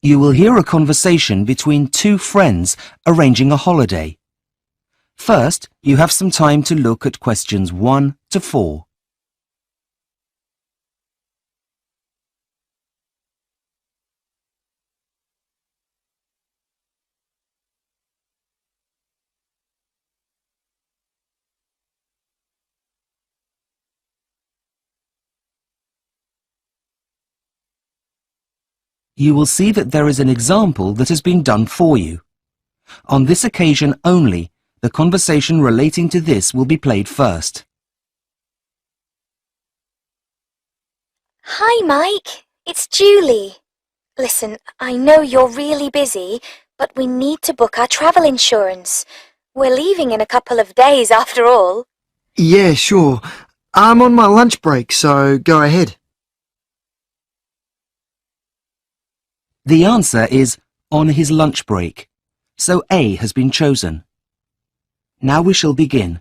You will hear a conversation between two friends arranging a holiday. First, you have some time to look at questions 1 to 4. You will see that there is an example that has been done for you. On this occasion only, the conversation relating to this will be played first. Hi, Mike. It's Julie. Listen, I know you're really busy, but we need to book our travel insurance. We're leaving in a couple of days after all. Yeah, sure. I'm on my lunch break, so go ahead. The answer is on his lunch break, so A has been chosen. Now we shall begin.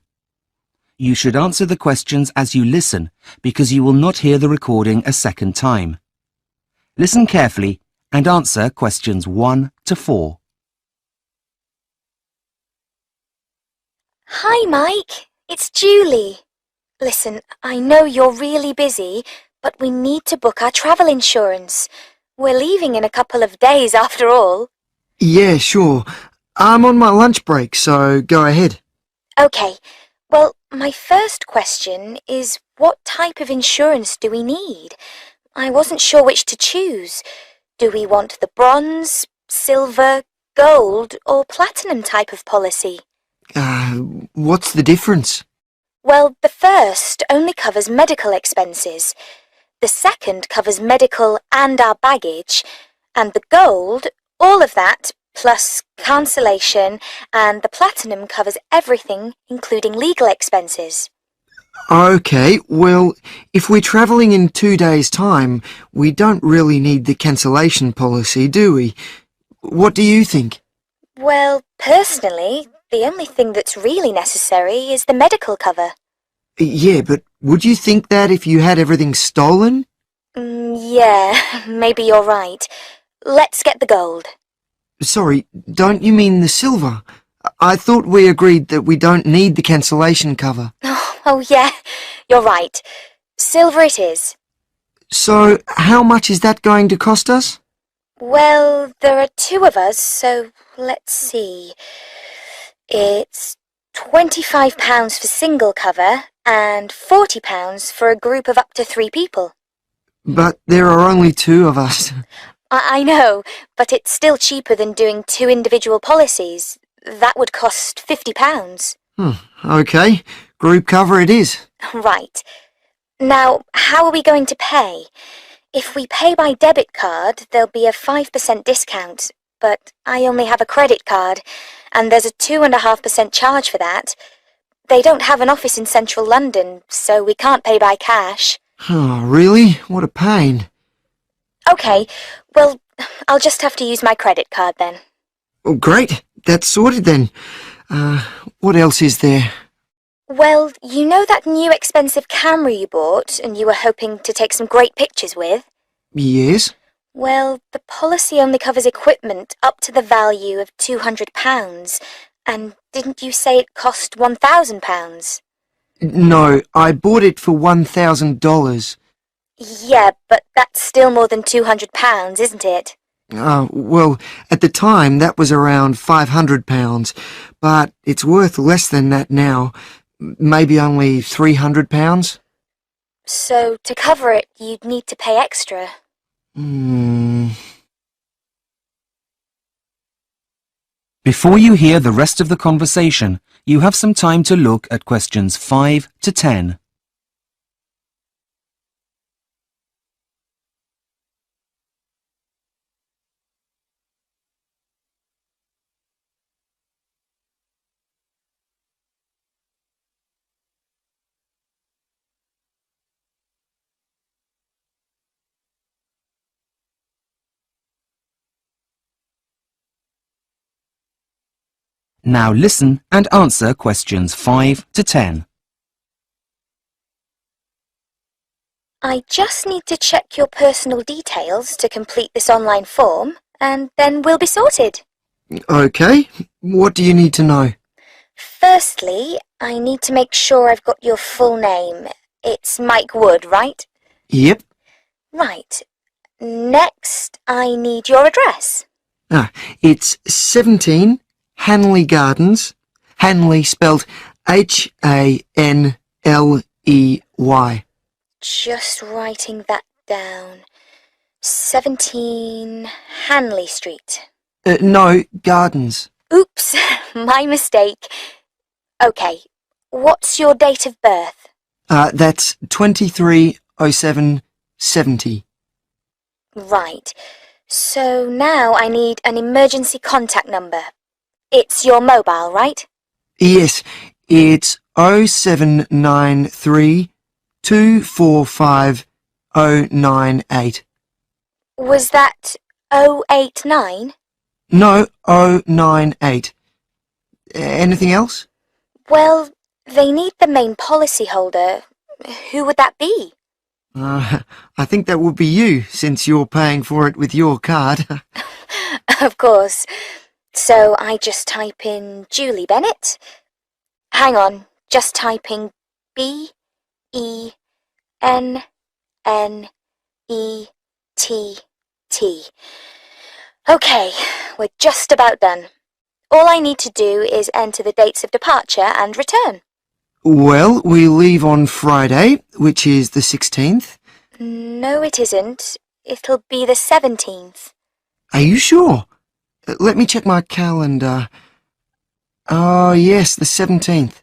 You should answer the questions as you listen, because you will not hear the recording a second time. Listen carefully and answer questions 1 to 4. Hi, Mike. It's Julie. Listen, I know you're really busy, but we need to book our travel insurance. We're leaving in a couple of days after all. Yeah, sure. I'm on my lunch break, so go ahead. Okay. Well, my first question is, what type of insurance do we need? I wasn't sure which to choose. Do we want the bronze, silver, gold, or platinum type of policy? What's the difference? Well, the first only covers medical expenses. The second covers medical and our baggage. And the gold, all of that, plus cancellation, and the platinum covers everything, including legal expenses. Okay, well, if we're travelling in 2 days' time, we don't really need the cancellation policy, do we? What do you think? Well, personally, the only thing that's really necessary is the medical cover. Yeah, but would you think that if you had everything stolen? Yeah, maybe you're right. Let's get the gold. Sorry, don't you mean the silver? I thought we agreed that we don't need the cancellation cover. Oh yeah, you're right. Silver it is. So, how much is that going to cost us? Well, there are 2 of us, so let's see. It's £25 for single cover and £40 for a group of up to 3 people. But there are only 2 of us. I know, but it's still cheaper than doing 2 individual policies. That would cost £50. Okay, group cover it is. Right. Now, how are we going to pay? If we pay by debit card, there'll be a 5% discount, but I only have a credit card, and there's a 2.5% charge for that. They don't have an office in central London, so we can't pay by cash. Oh, really? What a pain. Okay, well, I'll just have to use my credit card then. Oh, great, that's sorted then. What else is there? Well, you know that new expensive camera you bought and you were hoping to take some great pictures with? Yes? Well, the policy only covers equipment up to the value of £200, and didn't you say it cost £1,000? No, I bought it for $1,000. Yeah, but that's still more than £200, isn't it? Well, at the time that was around £500, but it's worth less than that now. Maybe only £300. So, to cover it, you'd need to pay extra. Before you hear the rest of the conversation, you have some time to look at questions 5 to 10. Now listen and answer questions 5 to 10. I just need to check your personal details to complete this online form, and then we'll be sorted. Okay, what do you need to know? Firstly, I need to make sure I've got your full name. It's Mike Wood, right? Yep. Right. Next, I need your address. It's 17 Hanley Gardens. Hanley spelled Hanley. Just writing that down. 17 Hanley Street. No, Gardens. Oops, my mistake. Okay, what's your date of birth? That's 230770. Right. So now I need an emergency contact number. It's your mobile, right? Yes, it's 0793 245 098. Was that 089? No, 098. Anything else? Well, they need the main policyholder. Who would that be? I think that would be you, since you're paying for it with your card. Of course. So I just type in Julie Bennett. Hang on, just typing BENNETT. Okay, we're just about done. All I need to do is enter the dates of departure and return. Well, we leave on Friday, which is the 16th. No, it isn't. It'll be the 17th. Are you sure? Let me check my calendar. Oh, yes, the 17th.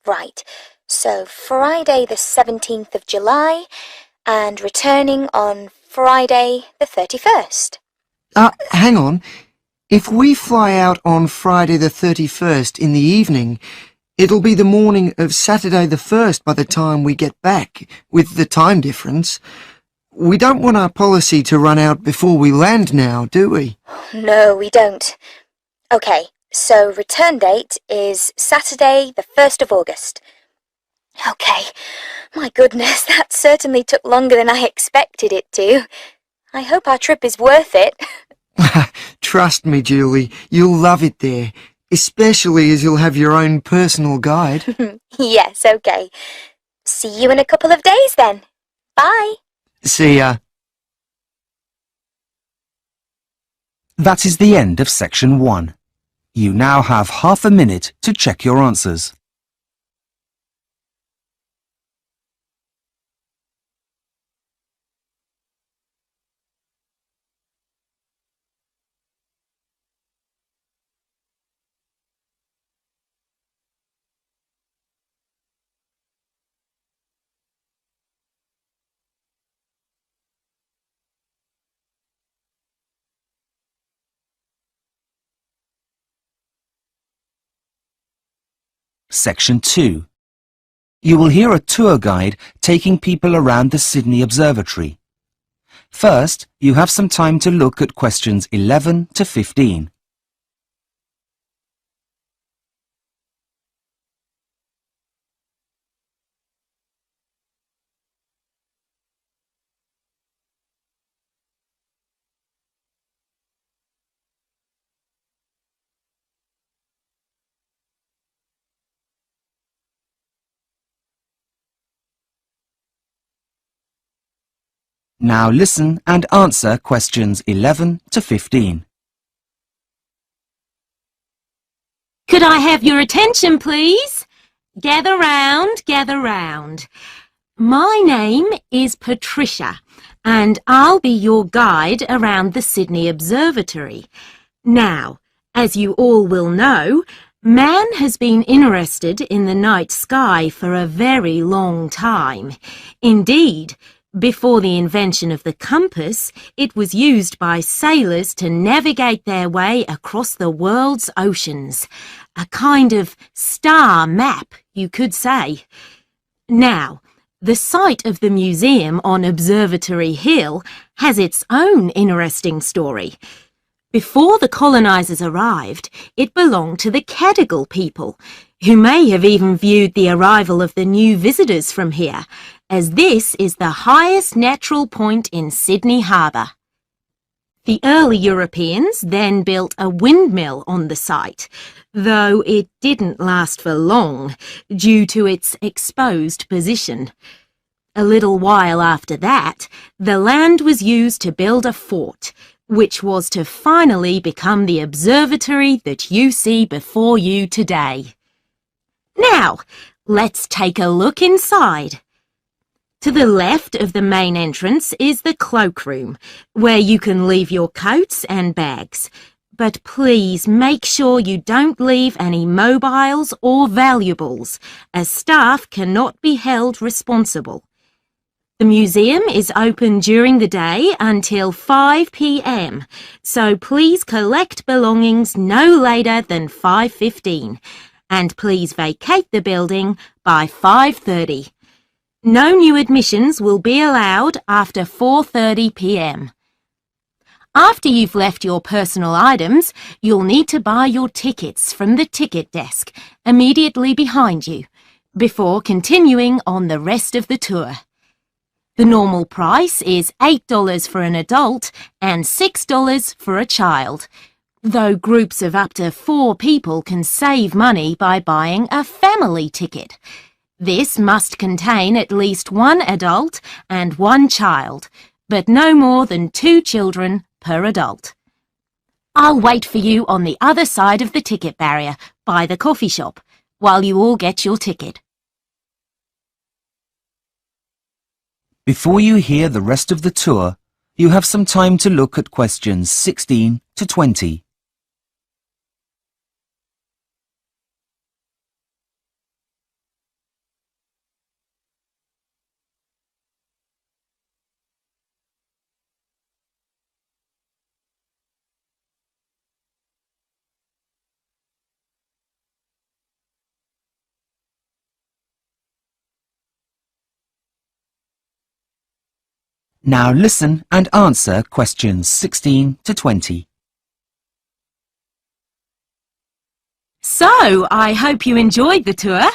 Right, so Friday the 17th of July and returning on Friday the 31st. Hang on. If we fly out on Friday the 31st in the evening, it'll be the morning of Saturday the 1st by the time we get back, with the time difference. We don't want our policy to run out before we land now, do we? No, we don't. Okay, so return date is Saturday the 1st of August. Okay, my goodness, that certainly took longer than I expected it to. I hope our trip is worth it. Trust me, Julie, you'll love it there, especially as you'll have your own personal guide. Yes, okay. See you in a couple of days then. Bye. See ya. That is the end of section 1. You now have half a minute to check your answers. Section 2. You will hear a tour guide taking people around the Sydney Observatory. First, you have some time to look at questions 11 to 15. Now listen and answer questions 11 to 15. Could I have your attention, please? Gather round, gather round. My name is Patricia, and I'll be your guide around the Sydney Observatory. Now, as you all will know, man has been interested in the night sky for a very long time. Indeed, before the invention of the compass, it was used by sailors to navigate their way across the world's oceans. A kind of star map, you could say. Now, the site of the museum on Observatory Hill has its own interesting story. Before the colonisers arrived, it belonged to the Cadigal people, who may have even viewed the arrival of the new visitors from here, as this is the highest natural point in Sydney Harbour. The early Europeans then built a windmill on the site, though it didn't last for long due to its exposed position. A little while after that, the land was used to build a fort, which was to finally become the observatory that you see before you today. Now, let's take a look inside. To the left of the main entrance is the cloakroom, where you can leave your coats and bags. But please make sure you don't leave any mobiles or valuables, as staff cannot be held responsible. The museum is open during the day until 5 p.m, so please collect belongings no later than 5:15, and please vacate the building by 5:30. No new admissions will be allowed after 4:30 p.m. After you've left your personal items, you'll need to buy your tickets from the ticket desk immediately behind you, before continuing on the rest of the tour. The normal price is $8 for an adult and $6 for a child, though groups of up to 4 people can save money by buying a family ticket. This must contain at least 1 adult and 1 child, but no more than 2 children per adult. I'll wait for you on the other side of the ticket barrier by the coffee shop while you all get your ticket. Before you hear the rest of the tour, you have some time to look at questions 16 to 20. Now listen and answer questions 16 to 20. So, I hope you enjoyed the tour,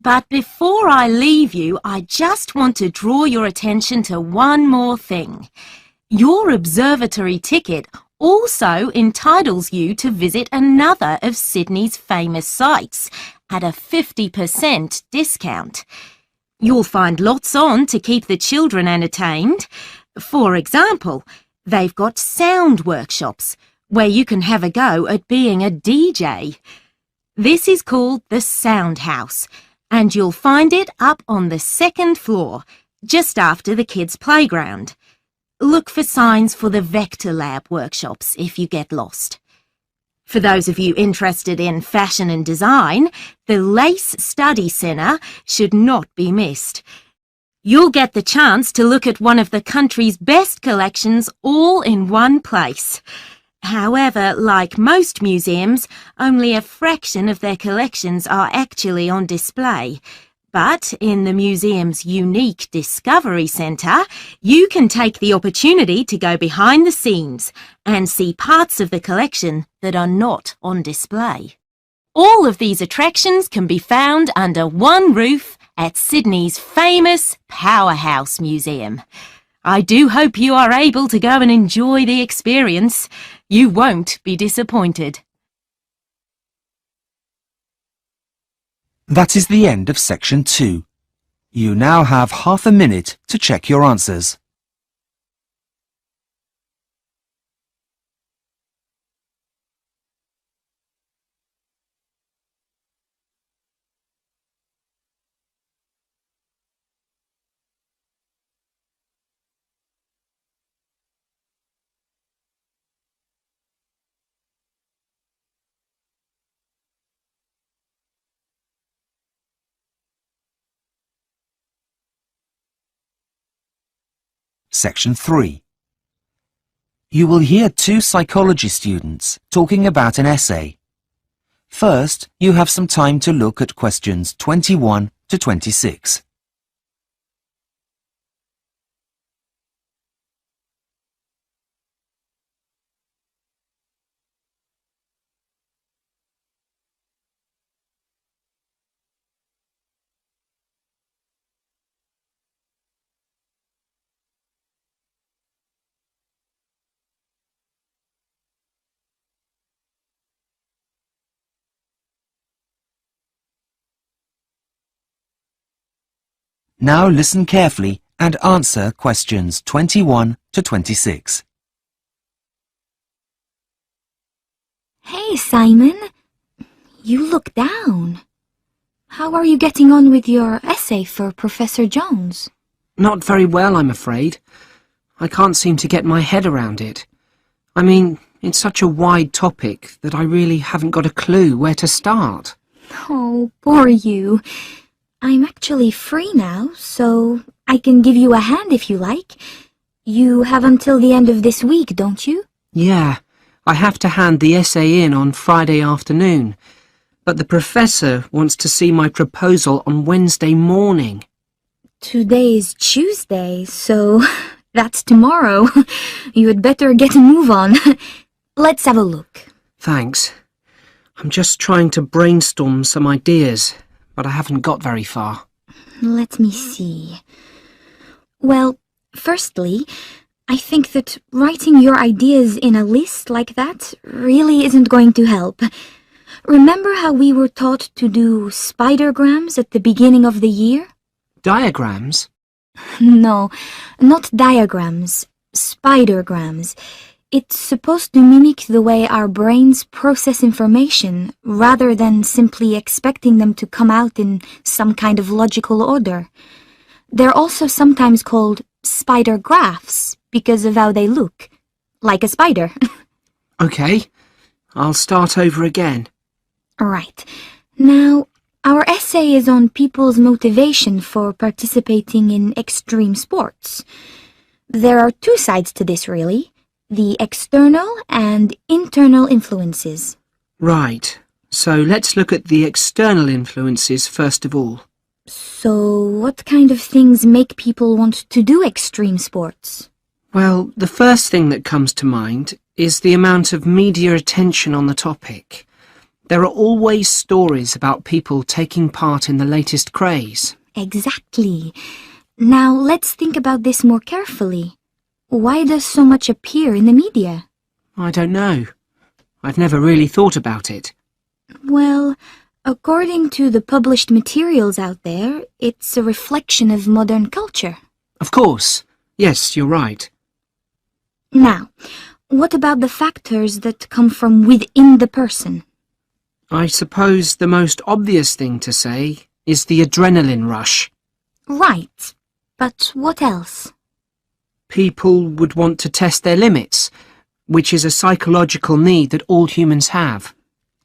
but before I leave you, I just want to draw your attention to one more thing. Your observatory ticket also entitles you to visit another of Sydney's famous sites at a 50% discount. You'll find lots on to keep the children entertained. For example, they've got sound workshops where you can have a go at being a DJ. This is called the Sound House, and you'll find it up on the 2nd floor, just after the kids' playground. Look for signs for the Vector Lab workshops if you get lost. For those of you interested in fashion and design, the Lace Study Centre should not be missed. You'll get the chance to look at one of the country's best collections all in one place. However, like most museums, only a fraction of their collections are actually on display. But in the museum's unique Discovery Centre, you can take the opportunity to go behind the scenes and see parts of the collection that are not on display. All of these attractions can be found under one roof at Sydney's famous Powerhouse Museum. I do hope you are able to go and enjoy the experience. You won't be disappointed. That is the end of section 2. You now have half a minute to check your answers. Section 3. You will hear 2 psychology students talking about an essay. First, you have some time to look at questions 21 to 26. Now listen carefully and answer questions 21 to 26. Hey, Simon. You look down. How are you getting on with your essay for Professor Jones? Not very well, I'm afraid. I can't seem to get my head around it. I mean, it's such a wide topic that I really haven't got a clue where to start. Oh, poor you. I'm actually free now, so I can give you a hand if you like. You have until the end of this week, don't you? Yeah, I have to hand the essay in on Friday afternoon, but the professor wants to see my proposal on Wednesday morning. Today is Tuesday, so that's tomorrow. You had better get a move on. Let's have a look. Thanks. I'm just trying to brainstorm some ideas, but I haven't got very far. Let me see. Well, firstly, I think that writing your ideas in a list like that really isn't going to help. Remember how we were taught to do spidergrams at the beginning of the year? Diagrams? No, not diagrams. Spidergrams. It's supposed to mimic the way our brains process information, rather than simply expecting them to come out in some kind of logical order. They're also sometimes called spider graphs because of how they look. Like a spider. Okay, I'll start over again. Right. Now, our essay is on people's motivation for participating in extreme sports. There are two sides to this, really. The external and internal influences. Right, so let's look at the external influences first of all. So, what kind of things make people want to do extreme sports? Well, the first thing that comes to mind is the amount of media attention on the topic. There are always stories about people taking part in the latest craze. Exactly. Now, let's think about this more carefully. Why does so much appear in the media? I don't know. I've never really thought about it. Well, according to the published materials out there, it's a reflection of modern culture. Of course. Yes, you're right. Now, what about the factors that come from within the person? I suppose the most obvious thing to say is the adrenaline rush. Right. But what else? People would want to test their limits, which is a psychological need that all humans have.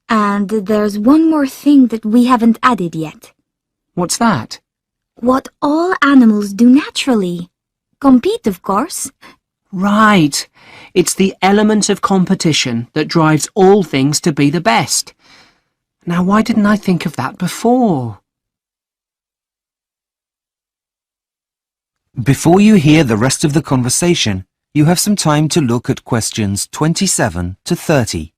And there's one more thing that we haven't added yet. What's that? What all animals do naturally. Compete, of course. Right. It's the element of competition that drives all things to be the best. Now, why didn't I think of that before? Before you hear the rest of the conversation, you have some time to look at questions 27 to 30.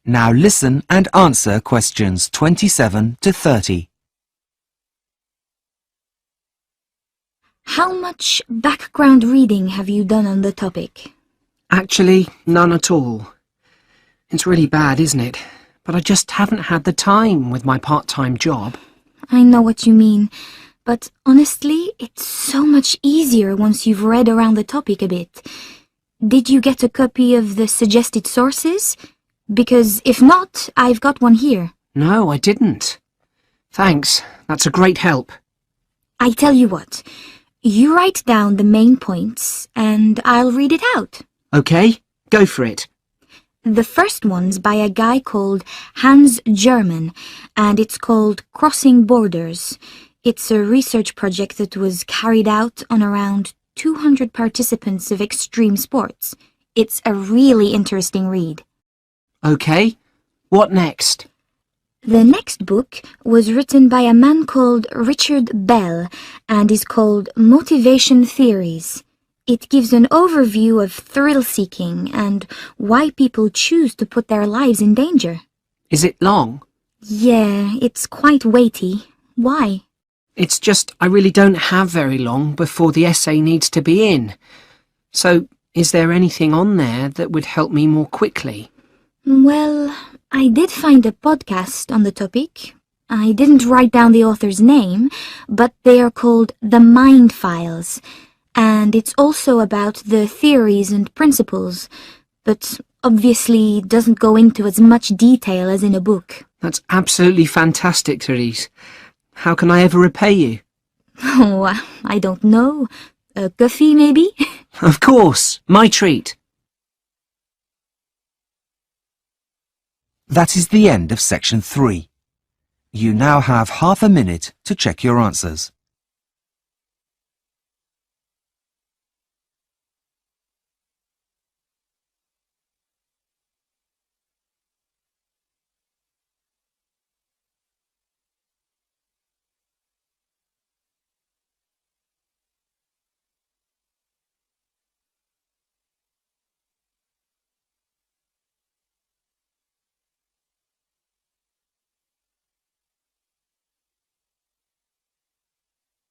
Now listen and answer questions 27 to 30. How much background reading have you done on the topic? Actually, none at all. It's really bad, isn't it? But I just haven't had the time with my part-time job. I know what you mean, but honestly, it's so much easier once you've read around the topic a bit. Did you get a copy of the suggested sources? Because if not, I've got one here. No, I didn't. Thanks, that's a great help. I tell you what, you write down the main points and I'll read it out. Okay, go for it. The first one's by a guy called Hans German, and it's called Crossing Borders. It's a research project that was carried out on around 200 participants of extreme sports. It's a really interesting read. Okay, what next? The next book was written by a man called Richard Bell and is called Motivation Theories. It gives an overview of thrill-seeking and why people choose to put their lives in danger. Is it long? Yeah, it's quite weighty. Why? It's just I really don't have very long before the essay needs to be in. So, is there anything on there that would help me more quickly? Well, I did find a podcast on the topic. I didn't write down the author's name, but they are called The Mind Files, and it's also about the theories and principles, but obviously doesn't go into as much detail as in a book. That's absolutely fantastic, Therese. How can I ever repay you? Oh, I don't know. A coffee, maybe? Of course, my treat. That is the end of section 3. You now have half a minute to check your answers.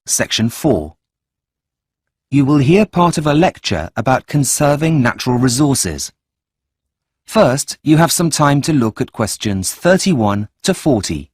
Section 4. You will hear part of a lecture about conserving natural resources. First, you have some time to look at questions 31 to 40.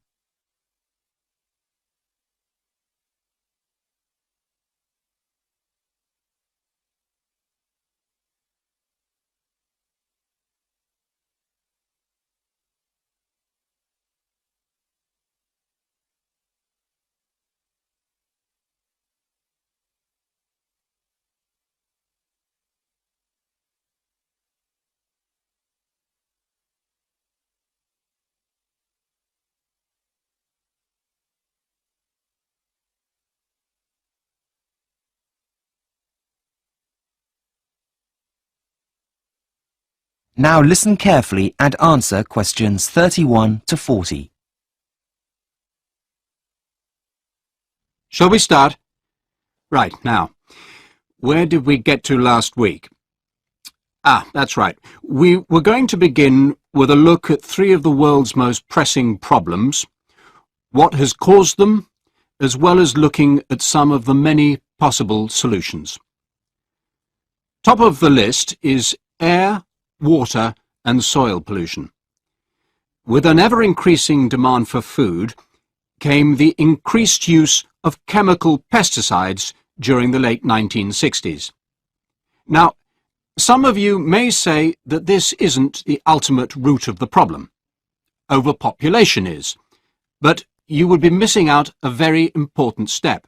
Now listen carefully and answer questions 31 to 40. Shall we start? Right, now, where did we get to last week? That's right. We were going to begin with a look at 3 of the world's most pressing problems, what has caused them, as well as looking at some of the many possible solutions. Top of the list is air, water and soil pollution. With an ever-increasing demand for food came the increased use of chemical pesticides during the late 1960s. Now, some of you may say that this isn't the ultimate root of the problem. Overpopulation is, but you would be missing out a very important step.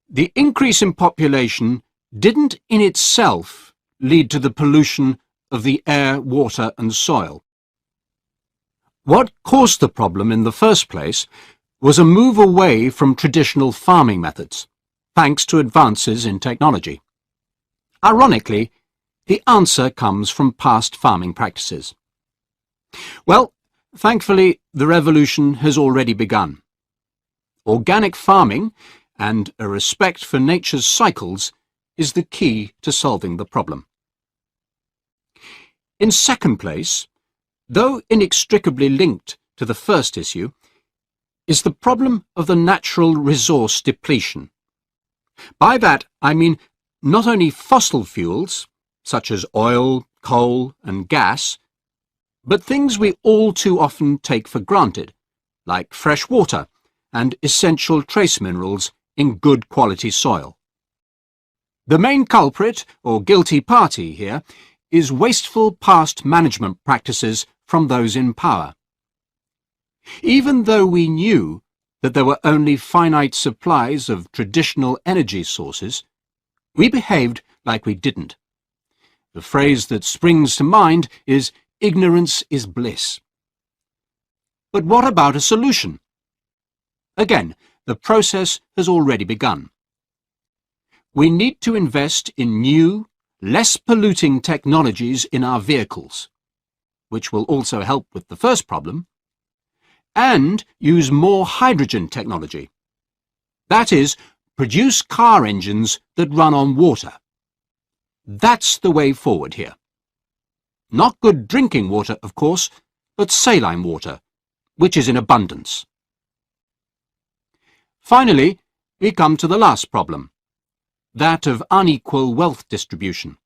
The increase in population didn't in itself lead to the pollution of the air, water and soil. What caused the problem in the first place was a move away from traditional farming methods, thanks to advances in technology. Ironically, the answer comes from past farming practices. Well, thankfully, the revolution has already begun. Organic farming and a respect for nature's cycles is the key to solving the problem. In second place, though inextricably linked to the first issue, is the problem of the natural resource depletion. By that I mean not only fossil fuels, such as oil, coal and gas, but things we all too often take for granted, like fresh water and essential trace minerals in good quality soil. The main culprit, or guilty party here, is wasteful past management practices from those in power. Even though we knew that there were only finite supplies of traditional energy sources, we behaved like we didn't. The phrase that springs to mind is "ignorance is bliss." But what about a solution? Again, the process has already begun. We need to invest in new, less polluting technologies in our vehicles, which will also help with the first problem, and use more hydrogen technology. That is, produce car engines that run on water. That's the way forward here. Not good drinking water, of course, but saline water, which is in abundance. Finally, we come to the last problem, that of unequal wealth distribution.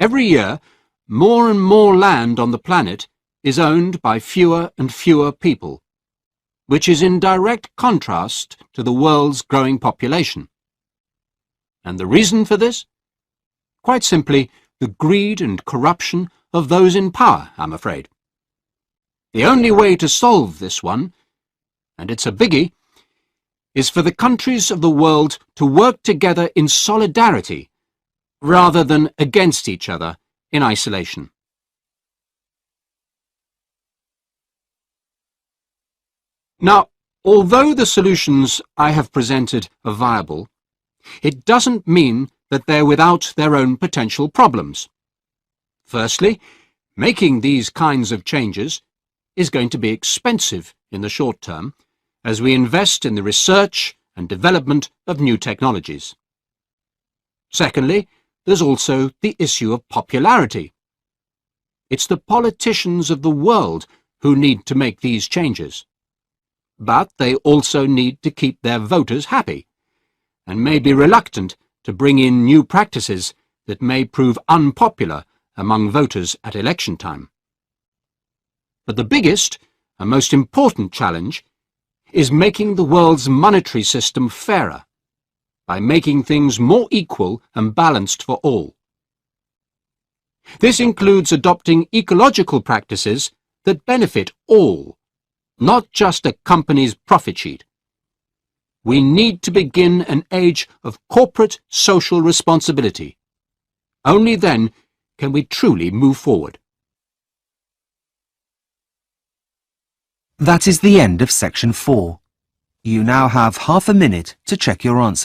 Every year, more and more land on the planet is owned by fewer and fewer people, which is in direct contrast to the world's growing population. And the reason for this? Quite simply, the greed and corruption of those in power, I'm afraid. The only way to solve this one, and it's a biggie, is for the countries of the world to work together in solidarity rather than against each other in isolation. Now, although the solutions I have presented are viable, it doesn't mean that they're without their own potential problems. Firstly, making these kinds of changes is going to be expensive in the short term as we invest in the research and development of new technologies. Secondly, there's also the issue of popularity. It's the politicians of the world who need to make these changes. But they also need to keep their voters happy, and may be reluctant to bring in new practices that may prove unpopular among voters at election time. But the biggest and most important challenge is making the world's monetary system fairer, by making things more equal and balanced for all. This includes adopting ecological practices that benefit all, not just a company's profit sheet. We need to begin an age of corporate social responsibility. Only then can we truly move forward. That is the end of section 4. You now have half a minute to check your answers.